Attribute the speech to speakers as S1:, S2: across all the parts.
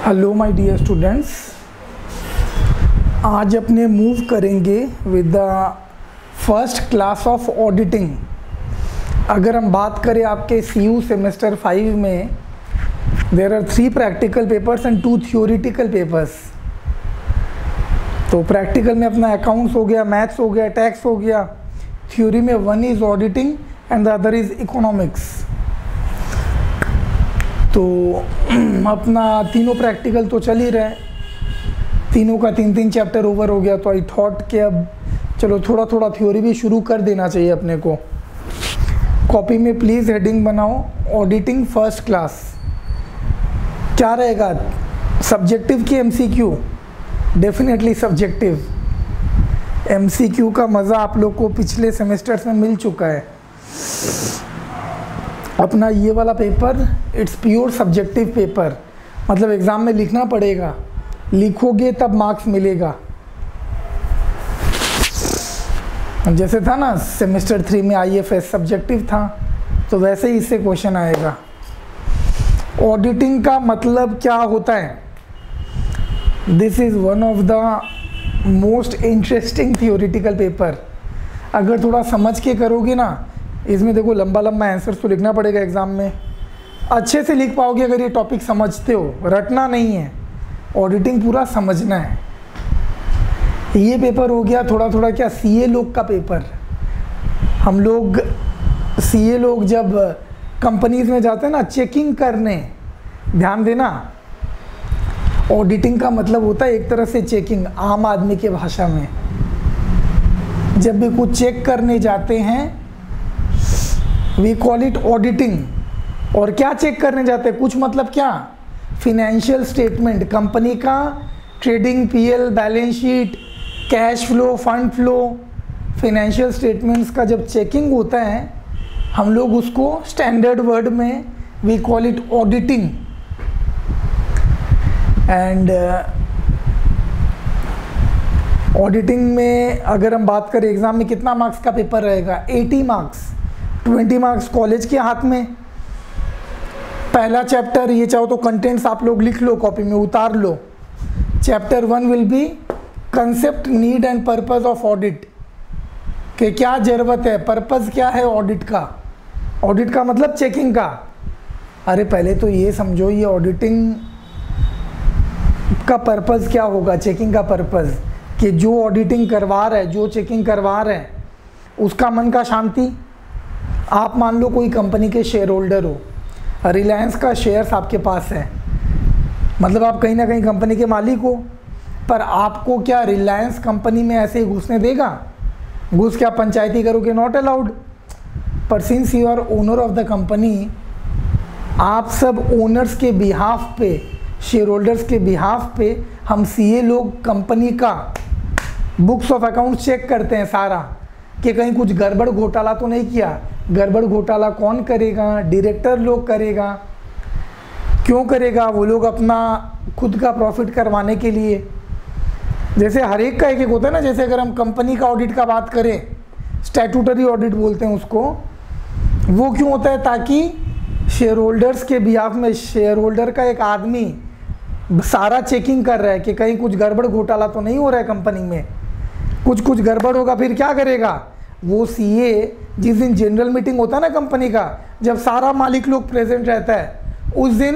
S1: Hello my dear students, आज अपने move करेंगे with the first class of auditing. अगर हम बात करें आपके CU सेमेस्टर 5 में there are 3 practical papers and 2 theoretical papers. तो प्रैक्टिकल में अपना अकाउंट्स हो गया, मैथ्स हो गया, टैक्स हो गया। थ्योरी में 1 is auditing and the other is economics. तो अपना तीनों प्रैक्टिकल तो चल ही रहे, तीनों का 3-3 चैप्टर ओवर हो गया। तो आई थॉट कि अब चलो थोड़ा थोड़ा थ्योरी भी शुरू कर देना चाहिए अपने को। कॉपी में प्लीज़ हेडिंग बनाओ, ऑडिटिंग फर्स्ट क्लास। क्या रहेगा, सब्जेक्टिव की MCQ? Definitely subjective. MCQ का मज़ा आप लोग को पिछले सेमेस्टर्स में मिल चुका है। अपना ये वाला paper it's pure subjective paper, मतलब एग्ज़ाम में लिखना पड़ेगा, लिखोगे तब मार्क्स मिलेगा। जैसे था ना सेमेस्टर 3 में IFS सब्जेक्टिव था, तो वैसे ही इससे क्वेश्चन आएगा। ऑडिटिंग का मतलब क्या होता है? This is one of the most interesting theoretical paper. अगर थोड़ा समझ के करोगे ना, इसमें देखो लंबा लंबा आंसर्स तो लिखना पड़ेगा एग्ज़ाम में, अच्छे से लिख पाओगे अगर ये टॉपिक समझते हो। रटना नहीं है, ऑडिटिंग पूरा समझना है। ये पेपर हो गया थोड़ा थोड़ा क्या CA लोग का पेपर। हम लोग CA लोग जब कंपनीज में जाते हैं ना चेकिंग करने, ध्यान देना, ऑडिटिंग का मतलब होता है एक तरह से चेकिंग, आम आदमी के भाषा में। जब भी कुछ चेक करने जाते हैं वी कॉल इट ऑडिटिंग। और क्या चेक करने जाते हैं, कुछ मतलब क्या, फिनेंशियल स्टेटमेंट कंपनी का, trading PL, balance sheet, cash flow, fund flow, financial statements का जब checking होता है हम लोग उसको स्टैंडर्ड वर्ड में we call it auditing. And auditing में अगर हम बात करें एग्ज़ाम में कितना मार्क्स का पेपर रहेगा, 80 मार्क्स, 20 मार्क्स कॉलेज के हाथ में। पहला चैप्टर, ये चाहो तो कंटेंट्स आप लोग लिख लो, कॉपी में उतार लो। Chapter 1 will be concept, need and purpose of audit, कि क्या ज़रूरत है, पर्पस क्या है ऑडिट का। ऑडिट का मतलब चेकिंग का। अरे पहले तो ये समझो ये ऑडिटिंग का पर्पस क्या होगा, चेकिंग का पर्पस, कि जो ऑडिटिंग करवा रहा है, जो चेकिंग करवा रहे हैं उसका मन का शांति। आप मान लो कोई कंपनी के शेयर होल्डर हो, रिलायंस का शेयर्स आपके पास है, मतलब आप कहीं ना कहीं कंपनी के मालिक हो, पर आपको क्या रिलायंस कंपनी में ऐसे ही घुसने देगा? घुस क्या पंचायती करोगे? Not allowed. पर since you are owner of the company, आप सब ओनर्स के बिहाफ पे, शेयर होल्डर्स के बिहाफ पे हम CA लोग कंपनी का बुक्स ऑफ अकाउंट चेक करते हैं सारा, कि कहीं कुछ गड़बड़ घोटाला तो नहीं किया। गड़बड़ घोटाला कौन करेगा? डायरेक्टर लोग करेगा। क्यों करेगा? वो लोग अपना खुद का प्रॉफिट करवाने के लिए। जैसे हर एक का एक एक होता है ना, जैसे अगर हम कंपनी का ऑडिट का बात करें, स्टैट्यूटरी ऑडिट बोलते हैं उसको। वो क्यों होता है? ताकि शेयर होल्डर्स के बिहाफ में शेयर होल्डर का एक आदमी सारा चेकिंग कर रहा है कि कहीं कुछ गड़बड़ घोटाला तो नहीं हो रहा है कंपनी में। कुछ गड़बड़ होगा फिर क्या करेगा वो CA? जिस दिन जनरल मीटिंग होता है ना कंपनी का, जब सारा मालिक लोग प्रेजेंट रहता है, उस दिन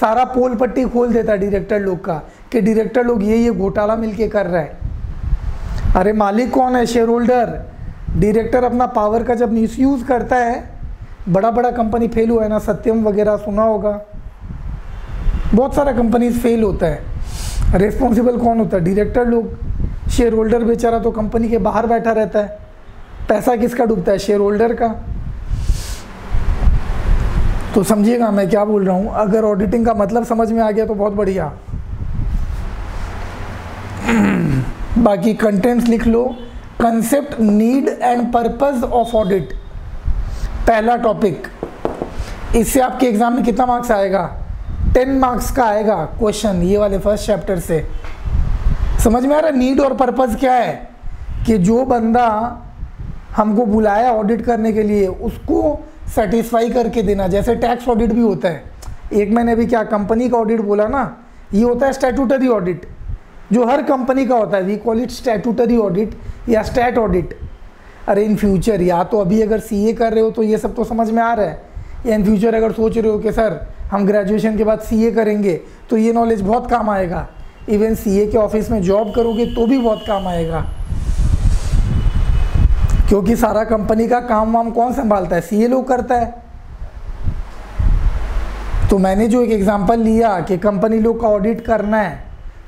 S1: सारा पोल पट्टी खोल देता है डायरेक्टर लोग का, कि डायरेक्टर लोग ये घोटाला मिलके कर रहा है। अरे मालिक कौन है? Share holder. डायरेक्टर अपना पावर का जब मिसयूज़ करता है, बड़ा बड़ा कंपनी फेल हुआ है ना, सत्यम वगैरह सुना होगा, बहुत सारा कंपनीज फेल होता है। रिस्पॉन्सिबल कौन होता है? डायरेक्टर लोग। शेयर होल्डर बेचारा तो कंपनी के बाहर बैठा रहता है, पैसा किसका डूबता है? शेयर होल्डर का। तो समझिएगा मैं क्या बोल रहा हूँ। अगर ऑडिटिंग का मतलब समझ में आ गया तो बहुत बढ़िया। बाकी कंटेंट्स लिख लो, concept, need and purpose of audit, पहला टॉपिक। इससे आपके एग्जाम में कितना मार्क्स आएगा? 10 मार्क्स का आएगा क्वेश्चन, ये वाले फर्स्ट चैप्टर से। समझ में आ रहा है? नीड और पर्पस क्या है, कि जो बंदा हमको बुलाया ऑडिट करने के लिए उसको सेटिस्फाई करके देना। जैसे टैक्स ऑडिट भी होता है, एक मैंने भी क्या कंपनी का ऑडिट बोला ना, ये होता है स्टैट्यूटरी ऑडिट, जो हर कंपनी का होता है, we call it statutory audit या स्टैट ऑडिट। अरे इन फ्यूचर या तो अभी अगर सीए कर रहे हो तो ये सब तो समझ में आ रहा है, या इन फ्यूचर अगर सोच रहे हो कि सर हम ग्रेजुएशन के बाद सीए करेंगे तो ये नॉलेज बहुत काम आएगा, इवन सीए के ऑफिस में जॉब करोगे तो भी बहुत काम आएगा, क्योंकि सारा कंपनी का काम वाम कौन संभालता है, सीए लोग करता है। तो मैंने जो एक एग्जांपल लिया कि कंपनी लोग का ऑडिट करना है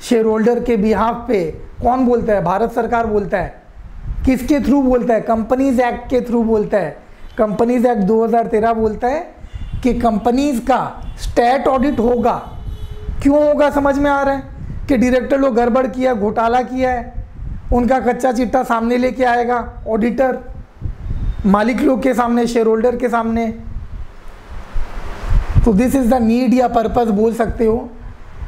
S1: शेयर होल्डर के बिहाफ पे, कौन बोलता है, भारत सरकार बोलता है। किसके थ्रू बोलता है, कंपनीज एक्ट के थ्रू बोलता है। कंपनीज एक्ट 2013 बोलता है कि कंपनीज का स्टैट ऑडिट होगा। क्यों होगा, समझ में आ रहा है कि डायरेक्टर लोग गड़बड़ किया, घोटाला किया है, उनका कच्चा चिट्ठा सामने लेके आएगा ऑडिटर, मालिक लोग के सामने, शेयर होल्डर के सामने। तो दिस इज़ द नीड या पर्पस बोल सकते हो।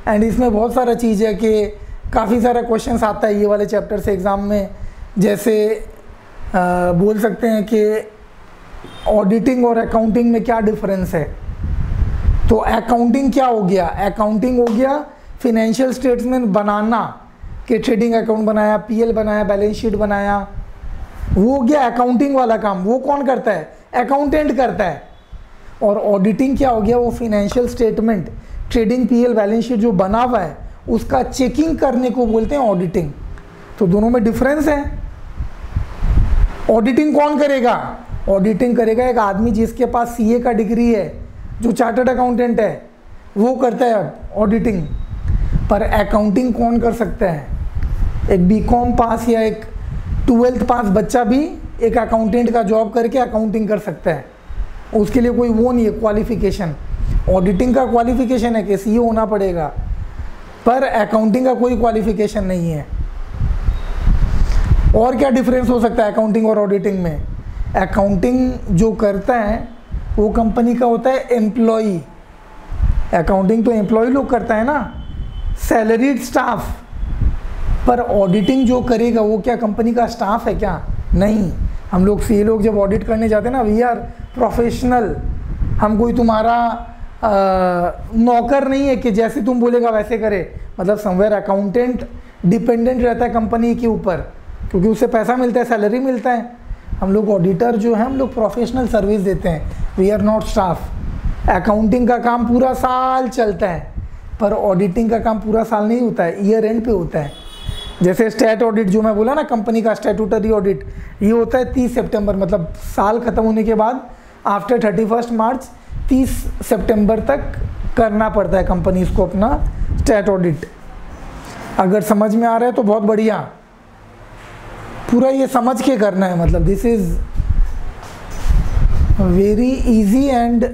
S1: एंड इसमें बहुत सारा चीज़ है कि काफ़ी सारा क्वेश्चंस आता है ये वाले चैप्टर से एग्ज़ाम में। जैसे बोल सकते हैं कि ऑडिटिंग और अकाउंटिंग में क्या डिफरेंस है। तो अकाउंटिंग क्या हो गया, अकाउंटिंग हो गया फिनेंशियल स्टेटमेंट बनाना, कि ट्रेडिंग अकाउंट बनाया, पीएल बनाया, बैलेंस शीट बनाया, वो हो गया अकाउंटिंग वाला काम। वो कौन करता है, अकाउंटेंट करता है। और ऑडिटिंग क्या हो गया, वो financial statement, trading PL balance sheet जो बना हुआ है उसका चेकिंग करने को बोलते हैं ऑडिटिंग। तो दोनों में डिफरेंस है। ऑडिटिंग कौन करेगा, ऑडिटिंग करेगा एक आदमी जिसके पास सीए का डिग्री है, जो चार्टर्ड अकाउंटेंट है, वो करता है ऑडिटिंग। पर अकाउंटिंग कौन कर सकता है, एक बीकॉम पास या एक 12th पास बच्चा भी एक अकाउंटेंट का जॉब करके अकाउंटिंग कर सकता है। उसके लिए कोई वो नहीं है क्वालिफिकेशन। ऑडिटिंग का क्वालिफिकेशन है कि सीए होना पड़ेगा, पर अकाउंटिंग का कोई क्वालिफिकेशन नहीं है। और क्या डिफरेंस हो सकता है अकाउंटिंग और ऑडिटिंग में, अकाउंटिंग जो करता है वो कंपनी का होता है एम्प्लॉई। अकाउंटिंग तो एम्प्लॉय लोग करता है ना, सैलरीड स्टाफ। पर ऑडिटिंग जो करेगा वो क्या कंपनी का स्टाफ है क्या, नहीं। हम लोग सीए लोग जब ऑडिट करने जाते हैं ना, वी आर प्रोफेशनल। हम कोई तुम्हारा नौकर नहीं है कि जैसे तुम बोलेगा वैसे करे। मतलब समवेयर अकाउंटेंट डिपेंडेंट रहता है कंपनी के ऊपर, क्योंकि उससे पैसा मिलता है, सैलरी मिलता है। हम लोग ऑडिटर जो है हम लोग प्रोफेशनल सर्विस देते हैं, we are not staff. Accounting का काम पूरा साल चलता है, पर ऑडिटिंग का काम पूरा साल नहीं होता है, ईयर एंड पे होता है। जैसे स्टैट ऑडिट जो मैं बोला ना, कंपनी का स्टैट्यूटरी ऑडिट, ये होता है 30 सितंबर, मतलब साल ख़त्म होने के बाद आफ्टर 31 मार्च 30 सितंबर तक करना पड़ता है कंपनीज को अपना स्टैट ऑडिट। अगर समझ में आ रहा है तो बहुत बढ़िया, पूरा ये समझ के करना है। मतलब this is very easy and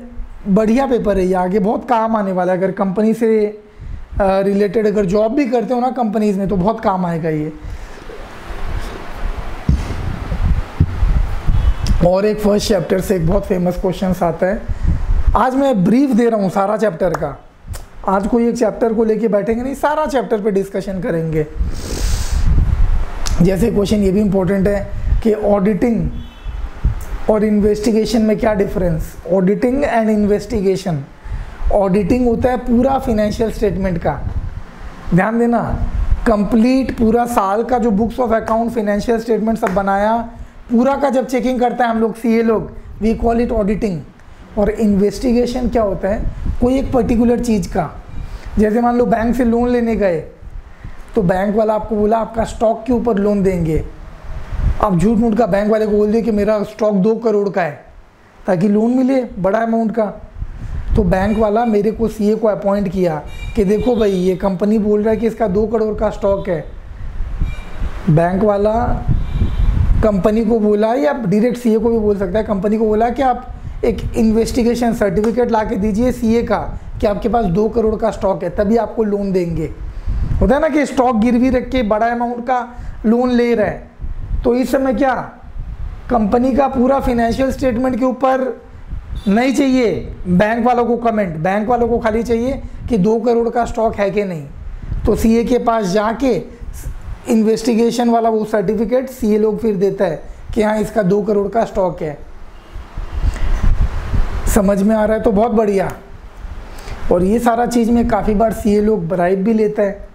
S1: बढ़िया पेपर है ये, आगे बहुत काम आने वाला है। अगर कंपनी से रिलेटेड अगर जॉब भी करते हो ना कंपनीज में, तो बहुत काम आएगा ये। और एक फर्स्ट चैप्टर से एक बहुत फेमस क्वेश्चन आता है। आज मैं ब्रीफ दे रहा हूँ सारा चैप्टर का, आज कोई एक चैप्टर को लेके बैठेंगे नहीं, सारा चैप्टर पे डिस्कशन करेंगे। जैसे क्वेश्चन ये भी इम्पोर्टेंट है कि ऑडिटिंग और इन्वेस्टिगेशन में क्या difference. Auditing and investigation, auditing होता है पूरा फिनेंशियल स्टेटमेंट का, ध्यान देना, कंप्लीट पूरा साल का जो books of account, financial statement सब बनाया, पूरा का जब चेकिंग करता है हम लोग सीए लोग, वी कॉल इट ऑडिटिंग। और इन्वेस्टिगेशन क्या होता है, कोई एक पर्टिकुलर चीज़ का, जैसे मान लो बैंक से लोन लेने गए, तो बैंक वाला आपको बोला आपका स्टॉक के ऊपर लोन देंगे। आप झूठ मूठ का बैंक वाले को बोल दिए कि मेरा स्टॉक 2 करोड़ का है, ताकि लोन मिले बड़ा अमाउंट का। तो बैंक वाला मेरे को सीए को अपॉइंट किया कि देखो भाई ये कंपनी बोल रहा है कि इसका 2 करोड़ का स्टॉक है। बैंक वाला कंपनी को बोला, या डायरेक्ट सीए को भी बोल सकता है, कंपनी को बोला कि आप एक इन्वेस्टिगेशन सर्टिफिकेट ला के दीजिए सीए का कि आपके पास 2 करोड़ का स्टॉक है, तभी आपको लोन देंगे। होता है ना कि स्टॉक गिरवी रख के बड़ा अमाउंट का लोन ले रहा है, तो इस समय क्या कंपनी का पूरा फिनेंशियल स्टेटमेंट के ऊपर नहीं चाहिए बैंक वालों को कमेंट, बैंक वालों को खाली चाहिए कि 2 करोड़ का स्टॉक है कि नहीं। तो सीए के पास जाके इन्वेस्टिगेशन वाला वो सर्टिफिकेट सीए लोग फिर देता है कि हाँ इसका 2 करोड़ का स्टॉक है। समझ में आ रहा है तो बहुत बढ़िया। और ये सारा चीज़ में काफ़ी बार सीए लोग ब्राइब भी लेते हैं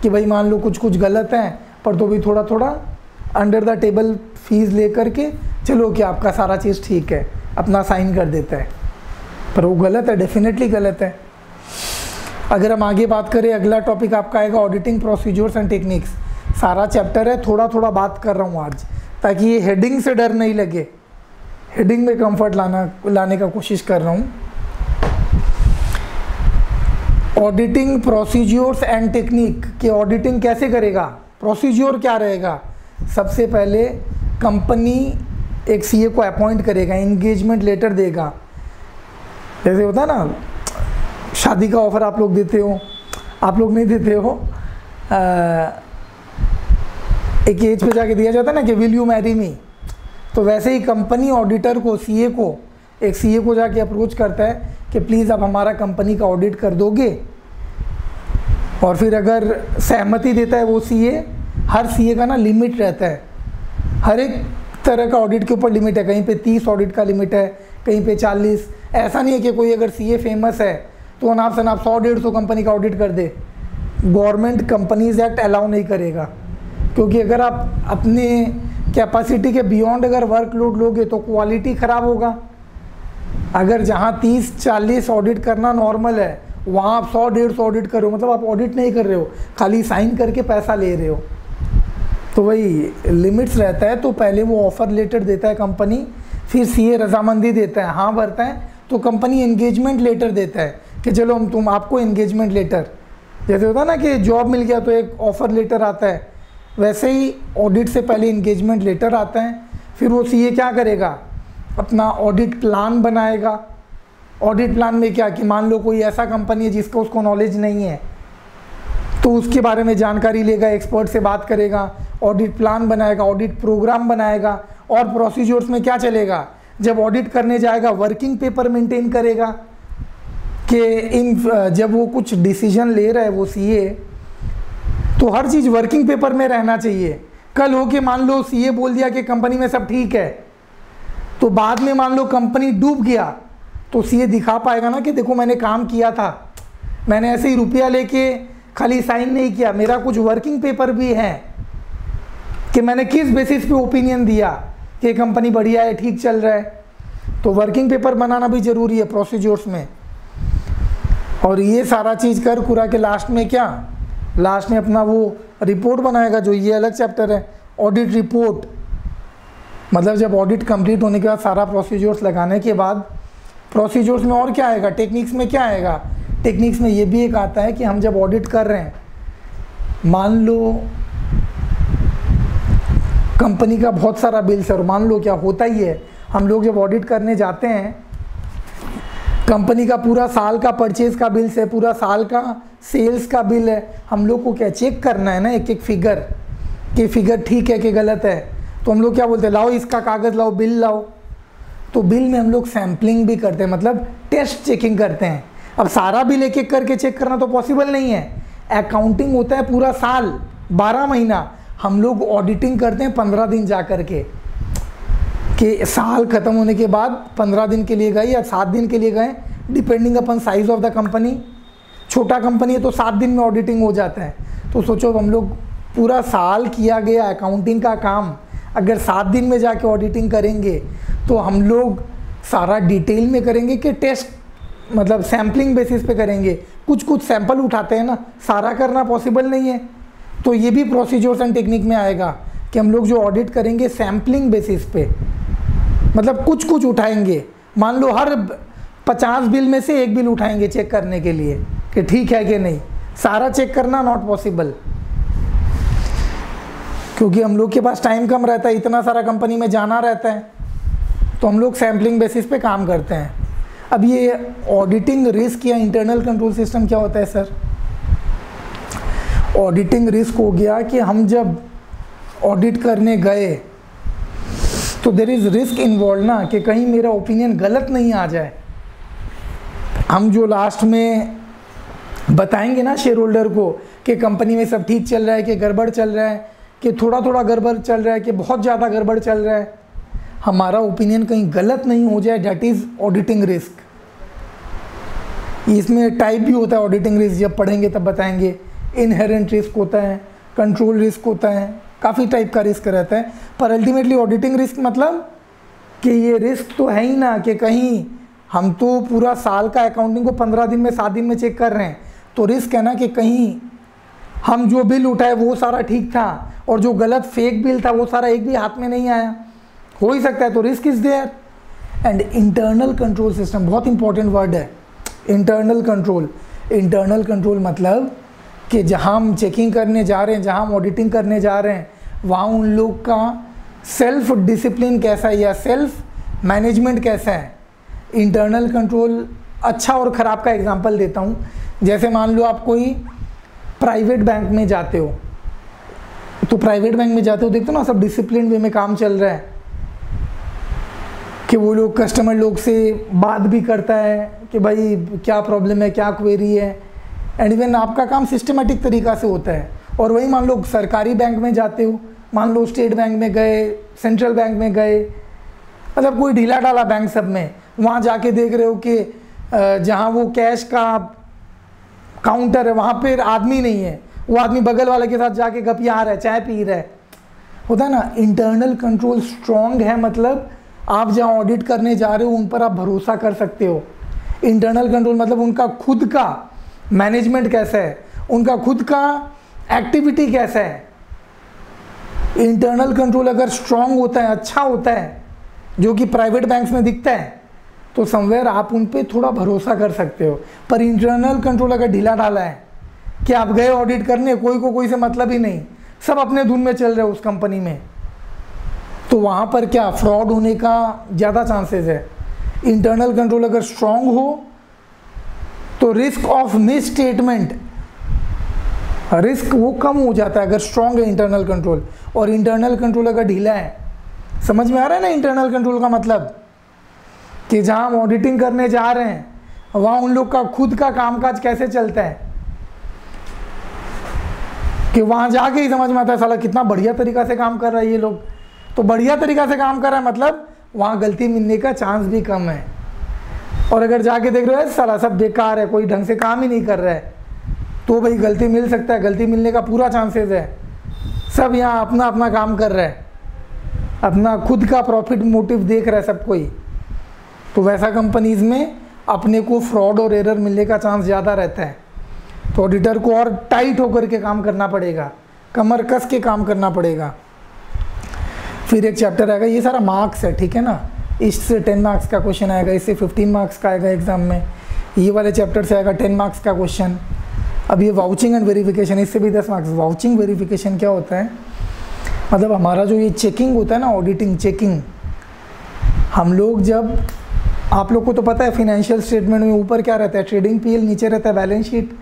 S1: कि भाई मान लो कुछ कुछ गलत है पर तो भी थोड़ा थोड़ा अंडर द टेबल फीस ले करके चलो कि आपका सारा चीज़ ठीक है, अपना साइन कर देता है, पर वो गलत है, डेफिनेटली गलत है। अगर हम आगे बात करें, अगला टॉपिक आपका आएगा ऑडिटिंग प्रोसीजर्स एंड टेक्निक्स। सारा चैप्टर है, थोड़ा थोड़ा बात कर रहा हूँ आज ताकि ये हेडिंग से डर नहीं लगे, हेडिंग में कंफर्ट लाने का कोशिश कर रहा हूँ। ऑडिटिंग प्रोसीजर्स एंड टेक्निक कि ऑडिटिंग कैसे करेगा, प्रोसीजर क्या रहेगा। सबसे पहले कंपनी एक सीए को अपॉइंट करेगा, एंगेजमेंट लेटर देगा। जैसे होता है ना शादी का ऑफ़र आप लोग देते हो, आप लोग नहीं देते हो, एक एज पे जाके दिया जाता है ना कि विल यू मैरी मी, तो वैसे ही कंपनी ऑडिटर को, सीए को, एक सीए को जाके अप्रोच करता है कि प्लीज़ आप हमारा कंपनी का ऑडिट कर दोगे। और फिर अगर सहमति देता है वो सीए, हर सीए का ना लिमिट रहता है, हर एक तरह का ऑडिट के ऊपर लिमिट है, कहीं पे 30 ऑडिट का लिमिट है, कहीं पे 40। ऐसा नहीं है कि कोई अगर सीए फेमस है तो अनाप शनाप 100-150 कंपनी का ऑडिट कर दे। गवर्नमेंट कंपनीज एक्ट अलाउ नहीं करेगा, क्योंकि अगर आप अपने कैपेसिटी के बियॉन्ड अगर वर्कलोड लोगे तो क्वालिटी ख़राब होगा। अगर जहाँ 30-40 ऑडिट करना नॉर्मल है वहाँ आप 100-150 ऑडिट कर रहे हो, मतलब आप ऑडिट नहीं कर रहे हो, खाली साइन करके पैसा ले रहे हो। तो वही लिमिट्स रहता है। तो पहले वो ऑफ़र लेटर देता है कंपनी, फिर सीए रजामंदी देता है, हाँ भरता है, तो कंपनी एंगेजमेंट लेटर देता है कि चलो हम आपको एंगेजमेंट लेटर, जैसे होता है ना कि जॉब मिल गया तो एक ऑफ़र लेटर आता है, वैसे ही ऑडिट से पहले एंगेजमेंट लेटर आता है। फिर वो सीए क्या करेगा, अपना ऑडिट प्लान बनाएगा। ऑडिट प्लान में क्या कि मान लो कोई ऐसा कंपनी है जिसका उसको नॉलेज नहीं है, तो उसके बारे में जानकारी लेगा, एक्सपर्ट से बात करेगा, ऑडिट प्लान बनाएगा, ऑडिट प्रोग्राम बनाएगा। और प्रोसीजर्स में क्या चलेगा, जब ऑडिट करने जाएगा वर्किंग पेपर मेंटेन करेगा कि जब वो कुछ डिसीजन ले रहा है वो सीए, तो हर चीज़ वर्किंग पेपर में रहना चाहिए। कल हो के मान लो सीए बोल दिया कि कंपनी में सब ठीक है, तो बाद में मान लो कंपनी डूब गया तो सीए दिखा पाएगा ना कि देखो मैंने काम किया था, मैंने ऐसे ही रुपया लेके खाली साइन नहीं किया, मेरा कुछ वर्किंग पेपर भी है कि मैंने किस बेसिस पे ओपिनियन दिया कि कंपनी बढ़िया है, ठीक चल रहा है। तो वर्किंग पेपर बनाना भी ज़रूरी है प्रोसीजर्स में। और ये सारा चीज़ कर कुरा के लास्ट में क्या, लास्ट में अपना वो रिपोर्ट बनाएगा, जो ये अलग चैप्टर है, ऑडिट रिपोर्ट। मतलब जब ऑडिट कंप्लीट होने के बाद सारा प्रोसीजर्स लगाने के बाद, प्रोसीजर्स में और क्या आएगा, टेक्निक्स में क्या आएगा, टेक्निक्स में ये भी एक आता है कि हम जब ऑडिट कर रहे हैं, मान लो कंपनी का बहुत सारा बिल्स है, और मान लो क्या होता ही है, हम लोग जब ऑडिट करने जाते हैं, कंपनी का पूरा साल का परचेज का बिल्स है, पूरा साल का सेल्स का बिल है, हम लोग को क्या चेक करना है ना एक एक फिगर, कि फिगर ठीक है कि गलत है। तो हम लोग क्या बोलते हैं, लाओ इसका कागज़ लाओ, बिल लाओ। तो बिल में हम लोग सैम्पलिंग भी करते हैं, मतलब टेस्ट चेकिंग करते हैं। अब सारा बिल एक एक करके चेक करना तो पॉसिबल नहीं है, अकाउंटिंग होता है पूरा साल 12 महीना, हम लोग ऑडिटिंग करते हैं 15 दिन जा कर के, कि साल ख़त्म होने के बाद 15 दिन के लिए गए या 7 दिन के लिए गए, depending upon size of the company. छोटा कंपनी है तो 7 दिन में ऑडिटिंग हो जाता है। तो सोचो हम लोग पूरा साल किया गया अकाउंटिंग का काम अगर 7 दिन में जाके ऑडिटिंग करेंगे, तो हम लोग सारा डिटेल में करेंगे कि टेस्ट, मतलब सैम्पलिंग बेसिस पे करेंगे, कुछ कुछ सैंपल उठाते हैं ना, सारा करना पॉसिबल नहीं है। तो ये भी प्रोसीजर्स एंड टेक्निक में आएगा कि हम लोग जो ऑडिट करेंगे सैम्पलिंग बेसिस पे, मतलब कुछ कुछ उठाएंगे। मान लो हर 50 बिल में से एक बिल उठाएंगे चेक करने के लिए कि ठीक है कि नहीं, सारा चेक करना नॉट पॉसिबल, क्योंकि हम लोग के पास टाइम कम रहता है, इतना सारा कंपनी में जाना रहता है, तो हम लोग सैम्पलिंग बेसिस पे काम करते हैं। अब ये ऑडिटिंग रिस्क या इंटरनल कंट्रोल सिस्टम क्या होता है सर? ऑडिटिंग रिस्क हो गया कि हम जब ऑडिट करने गए तो देयर इज़ रिस्क इन्वॉल्व ना, कि कहीं मेरा ओपिनियन गलत नहीं आ जाए। हम जो लास्ट में बताएंगे ना शेयर होल्डर को कि कंपनी में सब ठीक चल रहा है, कि गड़बड़ चल रहा है, कि थोड़ा थोड़ा गड़बड़ चल रहा है, कि बहुत ज़्यादा गड़बड़ चल रहा है, हमारा ओपिनियन कहीं गलत नहीं हो जाए, दैट इज़ ऑडिटिंग रिस्क। इसमें टाइप भी होता है ऑडिटिंग रिस्क, जब पढ़ेंगे तब बताएंगे। इनहेरेंट रिस्क होता है, कंट्रोल रिस्क होता है, काफ़ी टाइप का रिस्क रहता है। पर अल्टीमेटली ऑडिटिंग रिस्क मतलब कि ये रिस्क तो है ही ना कि कहीं हम तो पूरा साल का अकाउंटिंग को 15 दिन में 7 दिन में चेक कर रहे हैं, तो रिस्क है ना कि कहीं हम जो बिल उठाए वो सारा ठीक था और जो गलत फेक बिल था वो सारा एक भी हाथ में नहीं आया, हो ही सकता है, तो risk is there. And internal control system बहुत इंपॉर्टेंट वर्ड है, इंटरनल कंट्रोल। इंटरनल कंट्रोल मतलब कि जहाँ हम चेकिंग करने जा रहे हैं, जहाँ हम ऑडिटिंग करने जा रहे हैं, वहाँ उन लोग का सेल्फ डिसिप्लिन कैसा है या सेल्फ मैनेजमेंट कैसा है। इंटरनल कंट्रोल अच्छा और ख़राब का एग्जांपल देता हूँ। जैसे मान लो आप कोई प्राइवेट बैंक में जाते हो, तो प्राइवेट बैंक में जाते हो देखते हो ना सब डिसिप्लिन वे में काम चल रहा है, कि वो लोग कस्टमर लोग से बात भी करता है कि भाई क्या प्रॉब्लम है, क्या क्वेरी है, एंड इवन आपका काम सिस्टमेटिक तरीक़ा से होता है। और वही मान लो सरकारी बैंक में जाते हो, मान लो स्टेट बैंक में गए, सेंट्रल बैंक में गए, मतलब कोई ढीला ढाला बैंक सब में, वहाँ जाके देख रहे हो कि जहाँ वो कैश का काउंटर है वहाँ पे आदमी नहीं है, वो आदमी बगल वाले के साथ जाके गपिया रहा है, चाय पी रहा है, होता है ना। इंटरनल कंट्रोल स्ट्रॉन्ग है, मतलब आप जहाँ ऑडिट करने जा रहे हो उन पर आप भरोसा कर सकते हो। इंटरनल कंट्रोल मतलब उनका खुद का मैनेजमेंट कैसा है, उनका खुद का एक्टिविटी कैसा है। इंटरनल कंट्रोल अगर स्ट्रॉन्ग होता है, अच्छा होता है, जो कि प्राइवेट बैंक्स में दिखता है, तो समवेयर आप उन पे थोड़ा भरोसा कर सकते हो। पर इंटरनल कंट्रोल अगर ढीला ढाला है कि आप गए ऑडिट करने, कोई को कोई से मतलब ही नहीं, सब अपने धुन में चल रहे हो उस कंपनी में, तो वहाँ पर क्या फ्रॉड होने का ज़्यादा चांसेस है। इंटरनल कंट्रोल अगर स्ट्रॉन्ग हो तो risk of miss statement, risk वो कम हो जाता है अगर स्ट्रॉन्ग है इंटरनल कंट्रोल। और इंटरनल कंट्रोल अगर ढीला है, समझ में आ रहा है ना इंटरनल कंट्रोल का मतलब, कि जहाँ हम ऑडिटिंग करने जा रहे हैं वहाँ उन लोग का खुद का कामकाज कैसे चलता है, कि वहाँ जाके ही समझ में आता है साला कितना बढ़िया तरीका से काम कर रहा है ये लोग। तो बढ़िया तरीका से काम कर रहा है मतलब वहाँ गलती मिलने का चांस भी कम है। और अगर जाके देख रहे हो साला सब बेकार है, कोई ढंग से काम ही नहीं कर रहा है, तो भाई गलती मिल सकता है, गलती मिलने का पूरा चांसेस है। सब यहाँ अपना अपना काम कर रहा है, अपना खुद का प्रॉफिट मोटिव देख रहा है सब कोई, तो वैसा कंपनीज में अपने को फ्रॉड और एरर मिलने का चांस ज़्यादा रहता है। तो ऑडिटर को और टाइट होकर के काम करना पड़ेगा, कमर कस के काम करना पड़ेगा। फिर एक चैप्टर आएगा, ये सारा मार्क्स है, ठीक है ना, इससे 10 मार्क्स का क्वेश्चन आएगा, इससे 15 मार्क्स का आएगा एग्जाम में। ये वाले चैप्टर से आएगा 10 मार्क्स का क्वेश्चन। अब ये वाउचिंग एंड वेरिफिकेशन, इससे भी 10 मार्क्स। वाउचिंग वेरिफिकेशन क्या होता है, मतलब हमारा जो ये चेकिंग होता है ना, ऑडिटिंग चेकिंग, हम लोग जब, आप लोग को तो पता है फिनेंशियल स्टेटमेंट में ऊपर क्या रहता है, ट्रेडिंग पीएल, नीचे रहता है बैलेंस शीट।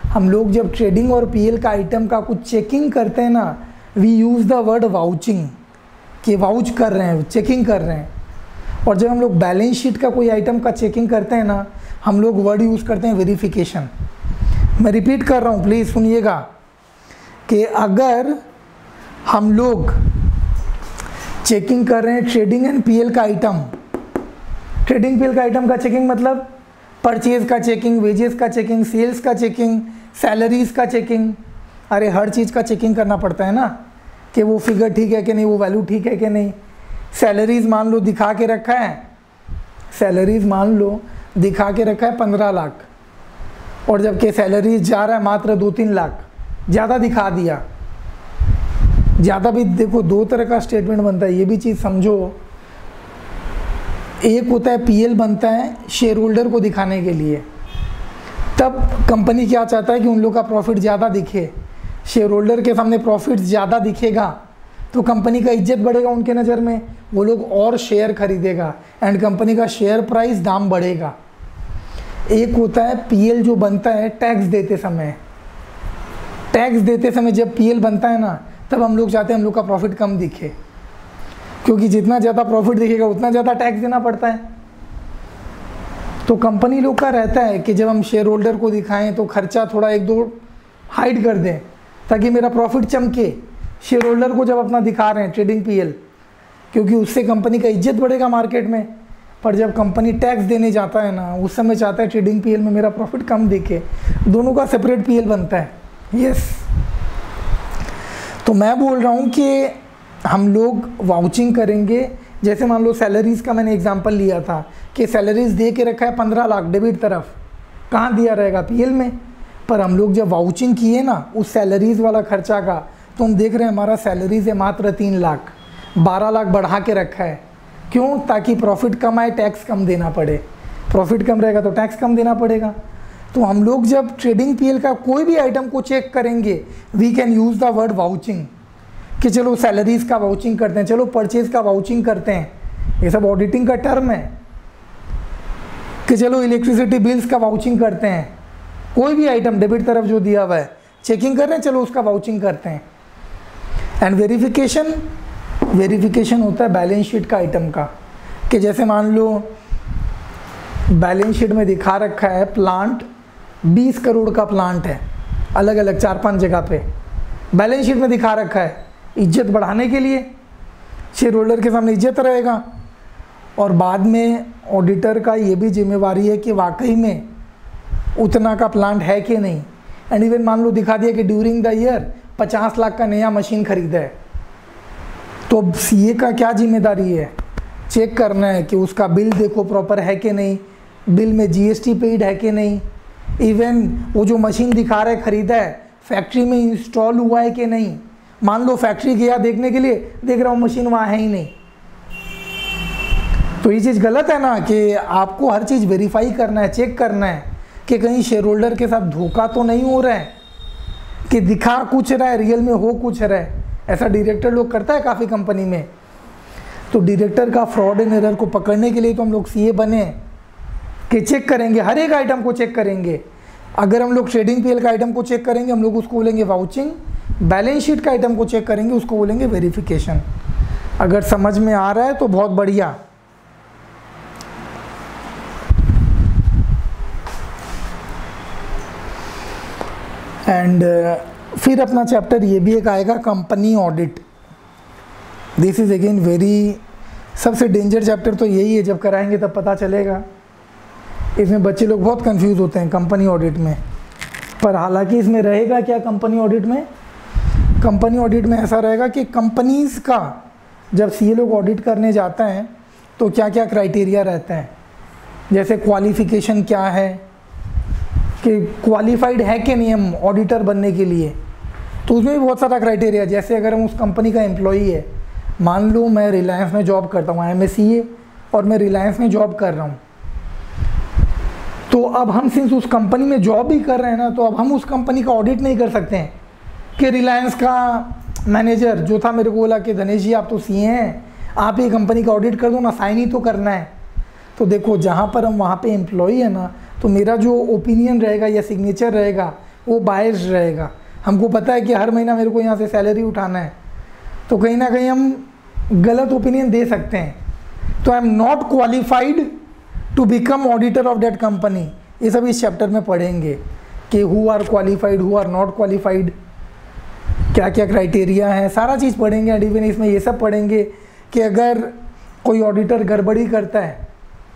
S1: हम लोग जब ट्रेडिंग और पीएल का आइटम का कुछ चेकिंग करते हैं ना, we use the word vouching, कि वाउच कर रहे हैं, चेकिंग कर रहे हैं। और जब हम लोग बैलेंस शीट का कोई आइटम का चेकिंग करते हैं ना, हम लोग वर्ड यूज़ करते हैं वेरिफिकेशन। मैं रिपीट कर रहा हूँ, प्लीज़ सुनिएगा, कि अगर हम लोग चेकिंग कर रहे हैं ट्रेडिंग एंड पीएल का आइटम, ट्रेडिंग पीएल का आइटम का चेकिंग मतलब परचेज का चेकिंग, वेजेस का चेकिंग, सेल्स का चेकिंग, सैलरीज का चेकिंग, अरे हर चीज़ का चेकिंग करना पड़ता है ना, कि वो फिगर ठीक है कि नहीं, वो वैल्यू ठीक है कि नहीं। सैलरीज मान लो दिखा के रखा है, सैलरीज मान लो दिखा के रखा है 15 लाख, और जबकि सैलरीज जा रहा है मात्र 2-3 लाख, ज़्यादा दिखा दिया। ज़्यादा भी देखो, दो तरह का स्टेटमेंट बनता है, ये भी चीज़ समझो। एक होता है पीएल बनता है शेयर होल्डर को दिखाने के लिए, तब कंपनी क्या चाहता है कि उन लोग का प्रॉफिट ज़्यादा दिखे, शेयर होल्डर के सामने प्रॉफिट ज़्यादा दिखेगा तो कंपनी का इज्जत बढ़ेगा उनके नज़र में, वो लोग और शेयर खरीदेगा एंड कंपनी का शेयर प्राइस दाम बढ़ेगा। एक होता है पीएल जो बनता है टैक्स देते समय, टैक्स देते समय जब पीएल बनता है ना, तब हम लोग चाहते हैं हम लोग का प्रॉफिट कम दिखे, क्योंकि जितना ज़्यादा प्रॉफिट दिखेगा उतना ज़्यादा टैक्स देना पड़ता है। तो कंपनी लोग का रहता है कि जब हम शेयर होल्डर को दिखाएं तो खर्चा थोड़ा 1-2 हाइड कर दें ताकि मेरा प्रॉफिट चमके। शेयर होल्डर को जब अपना दिखा रहे हैं ट्रेडिंग पीएल, क्योंकि उससे कंपनी का इज्जत बढ़ेगा मार्केट में, पर जब कंपनी टैक्स देने जाता है ना, उस समय चाहता है ट्रेडिंग पीएल में मेरा प्रॉफिट कम दिखे, दोनों का सेपरेट पीएल बनता है। यस, तो मैं बोल रहा हूँ कि हम लोग वाउचिंग करेंगे। जैसे मान लो सैलरीज़ का मैंने एग्जांपल लिया था कि सैलरीज़ दे के रखा है 15 लाख डेबिट तरफ, कहाँ दिया रहेगा? पीएल में। पर हम लोग जब वाउचिंग किए ना उस सैलरीज़ वाला खर्चा का, तो हम देख रहे हैं हमारा सैलरीज़ है मात्र 3 लाख, 12 लाख बढ़ा के रखा है। क्यों? ताकि प्रॉफिट कम आए, टैक्स कम देना पड़े। प्रॉफिट कम रहेगा तो टैक्स कम देना पड़ेगा। तो हम लोग जब ट्रेडिंग पीएल का कोई भी आइटम को चेक करेंगे, we can use the word vouching, कि चलो सैलरीज़ का वाउचिंग करते हैं, चलो परचेज़ का वाउचिंग करते हैं। ये सब ऑडिटिंग का टर्म है कि चलो इलेक्ट्रिसिटी बिल्स का वाउचिंग करते हैं। कोई भी आइटम डेबिट तरफ जो दिया हुआ है चेकिंग कर रहे हैं, चलो उसका वाउचिंग करते हैं। एंड वेरिफिकेशन होता है बैलेंस शीट का आइटम का, कि जैसे मान लो बैलेंस शीट में दिखा रखा है प्लांट 20 करोड़ का प्लांट है, अलग अलग 4-5 जगह पे बैलेंस शीट में दिखा रखा है, इज्जत बढ़ाने के लिए, शेयर होल्डर के सामने इज्जत रहेगा। और बाद में ऑडिटर का ये भी जिम्मेवारी है कि वाकई में उतना का प्लांट है कि नहीं। एंड इवन मान लो दिखा दिया कि ड्यूरिंग द ईयर 50 लाख का नया मशीन खरीदा है, तो अब सीए का क्या जिम्मेदारी है? चेक करना है कि उसका बिल देखो प्रॉपर है कि नहीं, बिल में जीएसटी पेड है कि नहीं, इवन वो जो मशीन दिखा रहा है खरीदा है फैक्ट्री में इंस्टॉल हुआ है कि नहीं। मान लो फैक्ट्री गया देखने के लिए, देख रहा हूँ मशीन वहाँ है ही नहीं, तो ये चीज़ गलत है ना, कि आपको हर चीज़ वेरीफाई करना है, चेक करना है कि कहीं शेयर होल्डर के साथ धोखा तो नहीं हो रहा है, कि दिखा कुछ रहा है रियल में हो कुछ रहा है। ऐसा डायरेक्टर लोग करता है काफ़ी कंपनी में। तो डायरेक्टर का फ्रॉड एंड एरर को पकड़ने के लिए तो हम लोग सीए बने कि चेक करेंगे, हर एक आइटम को चेक करेंगे। अगर हम लोग ट्रेडिंग पीएल का आइटम को चेक करेंगे, हम लोग उसको बोलेंगे वाउचिंग। बैलेंस शीट का आइटम को चेक करेंगे, उसको बोलेंगे वेरिफिकेशन। अगर समझ में आ रहा है तो बहुत बढ़िया। एंड फिर अपना चैप्टर ये भी एक आएगा company audit. This is again very, सबसे डेंजर चैप्टर तो यही है, जब कराएंगे तब पता चलेगा। इसमें बच्चे लोग बहुत कंफ्यूज होते हैं कंपनी ऑडिट में। पर हालांकि इसमें रहेगा क्या कंपनी ऑडिट में? कंपनी ऑडिट में ऐसा रहेगा कि कंपनीज़ का जब सीए लोग ऑडिट करने जाते हैं तो क्या क्या क्राइटेरिया रहते हैं। जैसे क्वालिफ़िकेशन क्या है, कि क्वालिफाइड है कि नहीं हम ऑडिटर बनने के लिए, तो उसमें भी बहुत सारा क्राइटेरिया। जैसे अगर हम उस कंपनी का एम्प्लॉई है, मान लो मैं रिलायंस में जॉब करता हूँ, IMA और मैं रिलायंस में जॉब कर रहा हूँ, तो अब हम सिंस उस कंपनी में जॉब ही कर रहे हैं ना, तो अब हम उस कंपनी का ऑडिट नहीं कर सकते हैं कि रिलायंस का मैनेजर जो था मेरे को बोला कि धनेश जी आप तो सीए हैं, आप ये कंपनी का ऑडिट कर दो ना, साइन ही तो करना है। तो देखो जहाँ पर हम वहाँ पे एम्प्लॉई है ना, तो मेरा जो ओपिनियन रहेगा या सिग्नेचर रहेगा वो बायस्ड रहेगा। हमको पता है कि हर महीना मेरे को यहाँ से सैलरी उठाना है, तो कहीं ना कहीं हम गलत ओपिनियन दे सकते हैं। तो I am not qualified to become auditor of that company. ये सब इस चैप्टर में पढ़ेंगे कि who are qualified, who are not qualified, क्या क्या क्राइटेरिया है, सारा चीज़ पढ़ेंगे। एंड इवन इसमें ये सब पढ़ेंगे कि अगर कोई ऑडिटर गड़बड़ी करता है,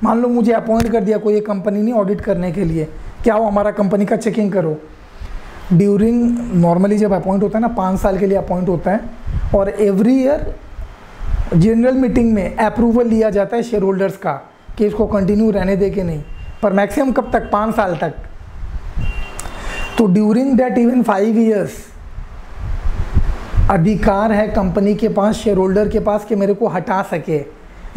S1: मान लो मुझे अपॉइंट कर दिया कोई एक कंपनी ने ऑडिट करने के लिए, क्या वो हमारा कंपनी का चेकिंग करो। ड्यूरिंग नॉर्मली जब अपॉइंट होता है ना 5 साल के लिए अपॉइंट होता है, और एवरी ईयर जनरल मीटिंग में अप्रूवल लिया जाता है शेयर होल्डर्स का कि इसको कंटिन्यू रहने दे के नहीं, पर मैक्सिमम कब तक? 5 साल तक। तो ड्यूरिंग दैट इवन 5 ईयर्स अधिकार है कंपनी के पास, शेयर होल्डर के पास, कि मेरे को हटा सके,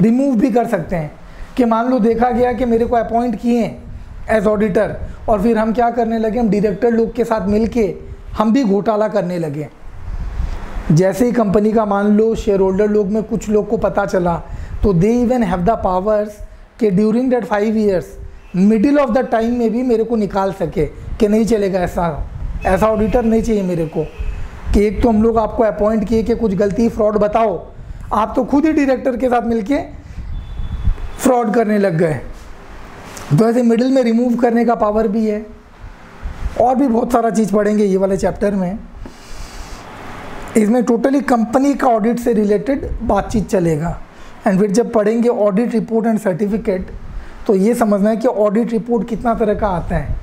S1: रिमूव भी कर सकते हैं। कि मान लो देखा गया कि मेरे को अपॉइंट किए एज ऑडिटर, और फिर हम क्या करने लगे, हम डायरेक्टर लोग के साथ मिलके हम भी घोटाला करने लगे। जैसे ही कंपनी का मान लो शेयर होल्डर लोग में कुछ लोग को पता चला, तो they even have the powers कि during that 5 years middle of the time में भी मेरे को निकाल सके कि नहीं चलेगा, ऐसा ऑडिटर नहीं चाहिए मेरे को। कि एक तो हम लोग आपको अपॉइंट किए कि कुछ गलती फ्रॉड बताओ, आप तो खुद ही डायरेक्टर के साथ मिलके फ्रॉड करने लग गए। तो ऐसे मिडिल में रिमूव करने का पावर भी है। और भी बहुत सारा चीज़ पढ़ेंगे ये वाले चैप्टर में। इसमें टोटली कंपनी का ऑडिट से रिलेटेड बातचीत चलेगा। एंड फिर जब पढ़ेंगे ऑडिट रिपोर्ट एंड सर्टिफिकेट तो ये समझना है कि ऑडिट रिपोर्ट कितना तरह का आता है।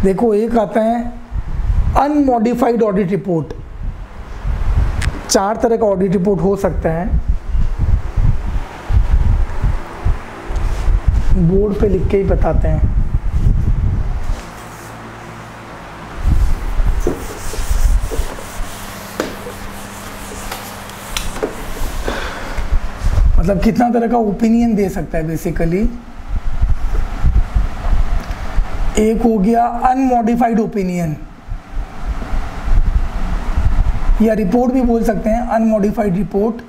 S1: देखो, एक आता है अनमॉडिफाइड ऑडिट रिपोर्ट। 4 तरह का ऑडिट रिपोर्ट हो सकता है, बोर्ड पे लिख के ही बताते हैं। मतलब कितना तरह का ओपिनियन दे सकता है बेसिकली। एक हो गया अनमॉडिफाइड ओपिनियन, या रिपोर्ट भी बोल सकते हैं अनमॉडिफाइड रिपोर्ट,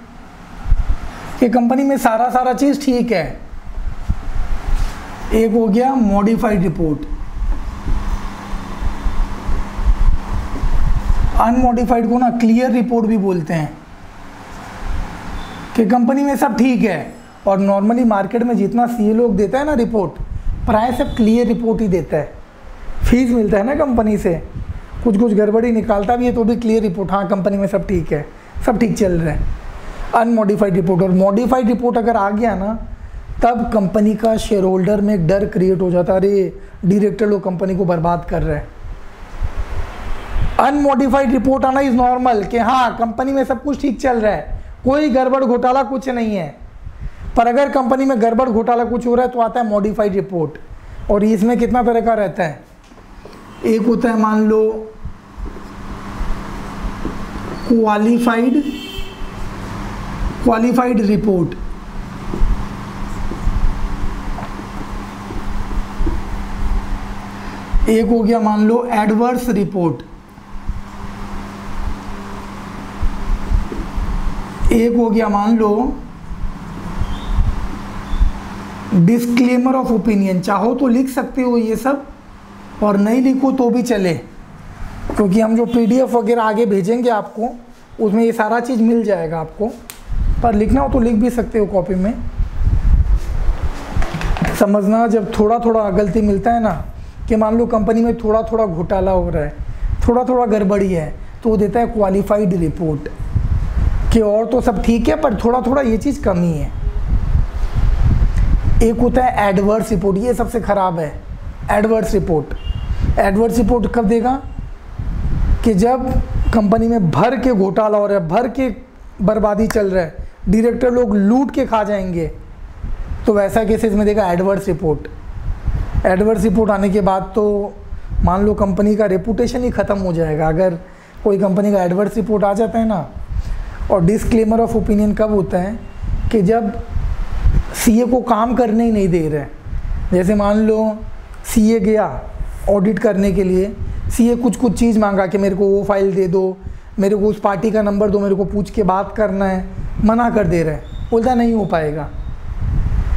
S1: कि कंपनी में सारा चीज ठीक है। एक हो गया मॉडिफाइड रिपोर्ट। अनमॉडिफाइड को ना क्लियर रिपोर्ट भी बोलते हैं, कि कंपनी में सब ठीक है। और नॉर्मली मार्केट में जितना सीए लोग देता है ना रिपोर्ट, प्राय सब क्लियर रिपोर्ट ही देता है। फीस मिलता है ना कंपनी से, कुछ गड़बड़ी निकालता भी है तो भी क्लियर रिपोर्ट, हाँ कंपनी में सब ठीक है, सब ठीक चल रहा है। अनमॉडिफाइड रिपोर्ट और मॉडिफाइड रिपोर्ट अगर आ गया ना, तब कंपनी का शेयर होल्डर में एक डर क्रिएट हो जाता है, अरे डायरेक्टर लोग कंपनी को बर्बाद कर रहे हैं। अनमॉडिफाइड रिपोर्ट आना इज नॉर्मल, कि हाँ कंपनी में सब कुछ ठीक चल रहा है, कोई गड़बड़ घोटाला कुछ नहीं है। पर अगर कंपनी में गड़बड़ घोटाला कुछ हो रहा है तो आता है मॉडिफाइड रिपोर्ट। और इसमें कितना तरह का रहता है, एक होता है मान लो क्वालिफाइड रिपोर्ट, एक हो गया मान लो एडवर्स रिपोर्ट, एक हो गया मान लो डिस्क्लेमर ऑफ ओपिनियन। चाहो तो लिख सकते हो ये सब, और नहीं लिखो तो भी चले, क्योंकि हम जो पीडीएफ वगैरह आगे भेजेंगे आपको, उसमें ये सारा चीज़ मिल जाएगा आपको। पर लिखना हो तो लिख भी सकते हो कॉपी में। समझना, जब थोड़ा गलती मिलता है ना, कि मान लो कंपनी में थोड़ा घोटाला हो रहा है, थोड़ा गड़बड़ी है, तो वो देता है क्वालिफाइड रिपोर्ट, कि और तो सब ठीक है पर थोड़ा ये चीज़ कमी है। एक होता है एडवर्स रिपोर्ट, ये सबसे ख़राब है। एडवर्स रिपोर्ट कब देगा, कि जब कंपनी में भर के घोटाला हो रहा है, भर के बर्बादी चल रहा है, डायरेक्टर लोग लूट के खा जाएंगे, तो वैसा केसेस में देगा एडवर्स रिपोर्ट। एडवर्स रिपोर्ट आने के बाद तो मान लो कंपनी का रेपुटेशन ही ख़त्म हो जाएगा, अगर कोई कंपनी का एडवर्स रिपोर्ट आ जाता है ना। और डिस्क्लेमर ऑफ ओपिनियन कब होता है, कि जब सीए को काम करने ही नहीं दे रहे। जैसे मान लो सीए गया ऑडिट करने के लिए, सीए कुछ चीज़ मांगा कि मेरे को वो फाइल दे दो, मेरे को उस पार्टी का नंबर दो, मेरे को पूछ के बात करना है, मना कर दे रहे हैं, बोलता नहीं हो पाएगा।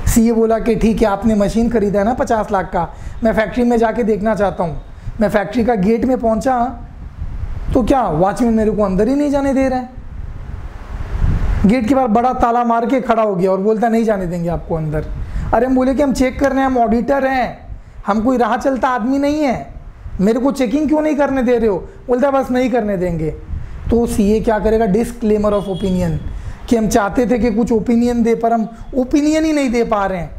S1: सीए बोला कि ठीक है, आपने मशीन खरीदा है ना 50 लाख का, मैं फैक्ट्री में जाके देखना चाहता हूँ। मैं फैक्ट्री का गेट में पहुँचा तो क्या वॉचमैन मेरे को अंदर ही नहीं जाने दे रहे हैं, गेट के बाहर बड़ा ताला मार के खड़ा हो गया और बोलता नहीं जाने देंगे आपको अंदर। अरे हम बोले कि हम चेक कर रहे हैं, हम ऑडिटर हैं, हम कोई राह चलता आदमी नहीं है, मेरे को चेकिंग क्यों नहीं करने दे रहे हो? बोलता है बस नहीं करने देंगे। तो सीए क्या करेगा, डिस्क्लेमर ऑफ ओपिनियन, कि हम चाहते थे कि कुछ ओपिनियन दे, पर हम ओपिनियन ही नहीं दे पा रहे हैं,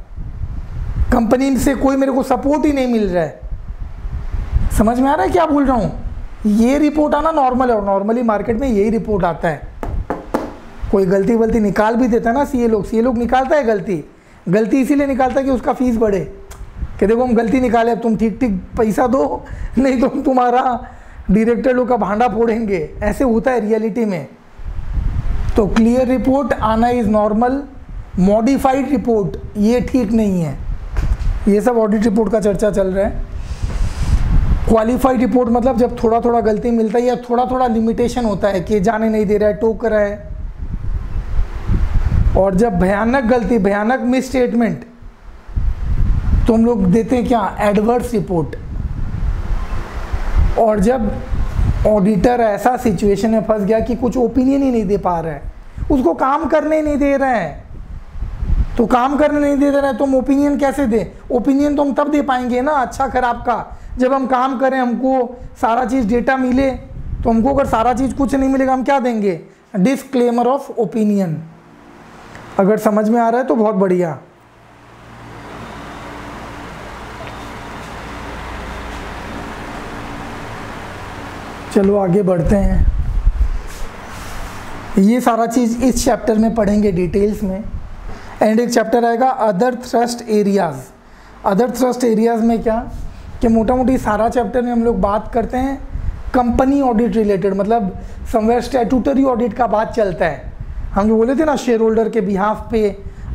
S1: कंपनी से कोई मेरे को सपोर्ट ही नहीं मिल रहा है। समझ में आ रहा है क्या बोल रहा हूँ? ये रिपोर्ट आना नॉर्मल है, और नॉर्मली मार्केट में यही रिपोर्ट आता है। कोई गलती वलती निकाल भी देता है ना सीए लोग निकालता है गलती इसीलिए निकालता है कि उसका फीस बढ़े, कि देखो हम गलती निकाले, अब तुम ठीक पैसा दो, नहीं तो तुम्हारा डायरेक्टर लोग का भांडा फोड़ेंगे। ऐसे होता है रियलिटी में। तो क्लियर रिपोर्ट आना इज नॉर्मल, मॉडिफाइड रिपोर्ट ये ठीक नहीं है। ये सब ऑडिट रिपोर्ट का चर्चा चल रहा है। क्वालिफाइड रिपोर्ट मतलब जब थोड़ा गलती मिलता है, या थोड़ा लिमिटेशन होता है कि जाने नहीं दे रहा है, टोक रहा है। और जब भयानक गलती, भयानक मिस स्टेटमेंट, तो हम लोग देते हैं क्या, एडवर्स रिपोर्ट। और जब ऑडिटर ऐसा सिचुएशन में फंस गया कि कुछ ओपिनियन ही नहीं दे पा रहा है, उसको काम करने ही नहीं दे रहे हैं, तो काम करने नहीं दे रहे हैं तो हम ओपिनियन कैसे दें? ओपिनियन तो हम तब दे पाएंगे ना अच्छा खराब का, जब हम काम करें, हमको सारा चीज़ डेटा मिले। तो हमको अगर सारा चीज़ कुछ नहीं मिलेगा, हम क्या देंगे? Disclaimer of opinion. अगर समझ में आ रहा है तो बहुत बढ़िया। चलो आगे बढ़ते हैं। ये सारा चीज़ इस चैप्टर में पढ़ेंगे डिटेल्स में। एंड एक चैप्टर आएगा other thrust areas. Other thrust areas में क्या कि मोटा मोटी सारा चैप्टर में हम लोग बात करते हैं कंपनी ऑडिट रिलेटेड, मतलब समवेयर स्टैट्यूटरी ऑडिट का बात चलता है। हम जो बोले थे ना शेयर होल्डर के बिहाफ पे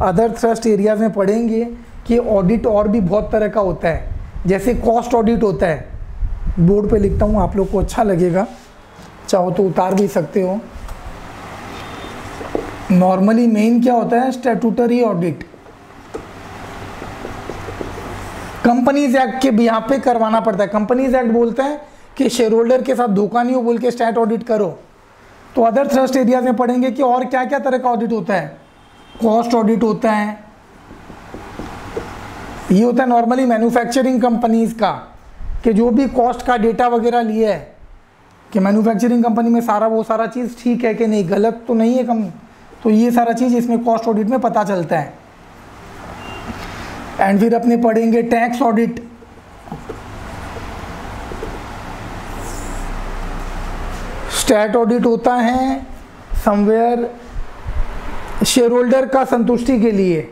S1: अदर थ्रस्ट एरियाज़ में पढ़ेंगे कि ऑडिट और भी बहुत तरह का होता है। जैसे कॉस्ट ऑडिट होता है, बोर्ड पे लिखता हूँ, आप लोग को अच्छा लगेगा, चाहो तो उतार भी सकते हो। नॉर्मली मेन क्या होता है, स्टैट्यूटरी ऑडिट कंपनीज एक्ट के बिहाफ पे करवाना पड़ता है। कंपनीज एक्ट बोलते हैं कि शेयर होल्डर के साथ धोखा नहीं हो बोल के स्टैट ऑडिट करो। तो अदर थ्रस्ट एरियाज में पढ़ेंगे कि और क्या क्या तरह का ऑडिट होता है। कॉस्ट ऑडिट होता है, ये होता है नॉर्मली मैन्युफैक्चरिंग कंपनीज का, कि जो भी कॉस्ट का डेटा वगैरह लिया है कि मैन्युफैक्चरिंग कंपनी में वो सारा चीज़ ठीक है कि नहीं, गलत तो नहीं है कम, तो ये सारा चीज़ इसमें कॉस्ट ऑडिट में पता चलता है। एंड फिर अपने पढ़ेंगे टैक्स ऑडिट। स्टैट ऑडिट होता है समवेयर शेयर होल्डर का संतुष्टि के लिए।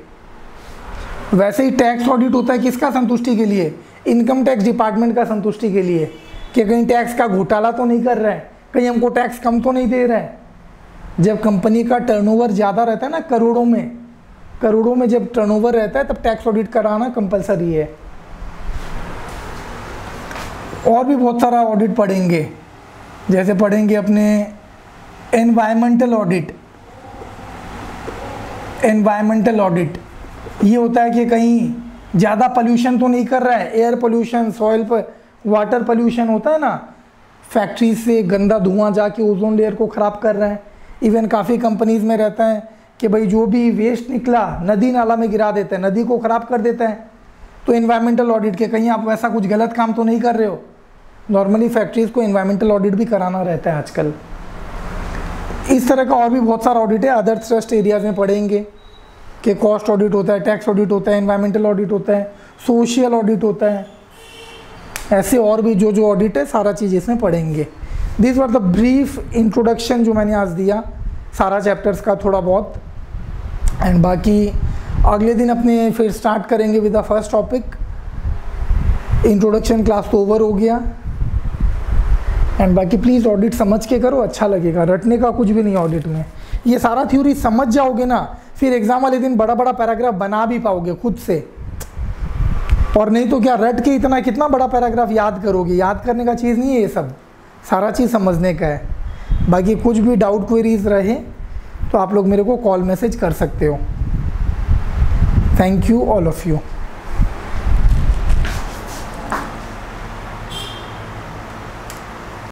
S1: वैसे ही टैक्स ऑडिट होता है किसका संतुष्टि के लिए, इनकम टैक्स डिपार्टमेंट का संतुष्टि के लिए, कि कहीं टैक्स का घोटाला तो नहीं कर रहा है, कहीं हमको टैक्स कम तो नहीं दे रहा है। जब कंपनी का टर्नओवर ज़्यादा रहता है ना, करोड़ों में जब टर्नओवर रहता है तब टैक्स ऑडिट कराना कंपलसरी है। और भी बहुत सारा ऑडिट पढ़ेंगे, जैसे पढ़ेंगे अपने एनवायरमेंटल ऑडिट। एनवायरमेंटल ऑडिट ये होता है कि कहीं ज़्यादा पोल्यूशन तो नहीं कर रहा है, एयर पोल्यूशन, सॉइल पर वाटर पोल्यूशन होता है ना, फैक्ट्री से गंदा धुआं जाके ओजोन लेयर को ख़राब कर रहा है। इवन काफ़ी कंपनीज़ में रहता है कि भाई जो भी वेस्ट निकला नदी नाला में गिरा देता है, नदी को ख़राब कर देता है। तो एनवायरमेंटल ऑडिट के कहीं आप वैसा कुछ गलत काम तो नहीं कर रहे हो। नॉर्मली फैक्ट्रीज़ को एनवायरमेंटल ऑडिट भी कराना रहता है आजकल। इस तरह का और भी बहुत सारा ऑडिट है। अदर थ्रस्ट एरियाज़ में पढ़ेंगे कि कॉस्ट ऑडिट होता है, टैक्स ऑडिट होता है, एनवायरमेंटल ऑडिट होता है, सोशल ऑडिट होता है। ऐसे और भी जो ऑडिट है सारा चीज़ इसमें पढ़ेंगे। This were the brief introduction जो मैंने आज दिया सारा चैप्टर्स का थोड़ा बहुत। एंड बाकी अगले दिन अपने फिर स्टार्ट करेंगे with the first topic. Introduction class तो ओवर हो गया। एंड बाकी प्लीज़ ऑडिट समझ के करो, अच्छा लगेगा, रटने का कुछ भी नहीं ऑडिट में। ये सारा थ्योरी समझ जाओगे ना, फिर एग्ज़ाम वाले दिन बड़ा बड़ा पैराग्राफ बना भी पाओगे खुद से। और नहीं तो क्या रट के इतना कितना बड़ा पैराग्राफ याद करोगे, याद करने का चीज़ नहीं है ये सब, सारा चीज़ समझने का है। बाकी कुछ भी डाउट क्वेरीज रहे तो आप लोग मेरे को कॉल मैसेज कर सकते हो। Thank you all of you.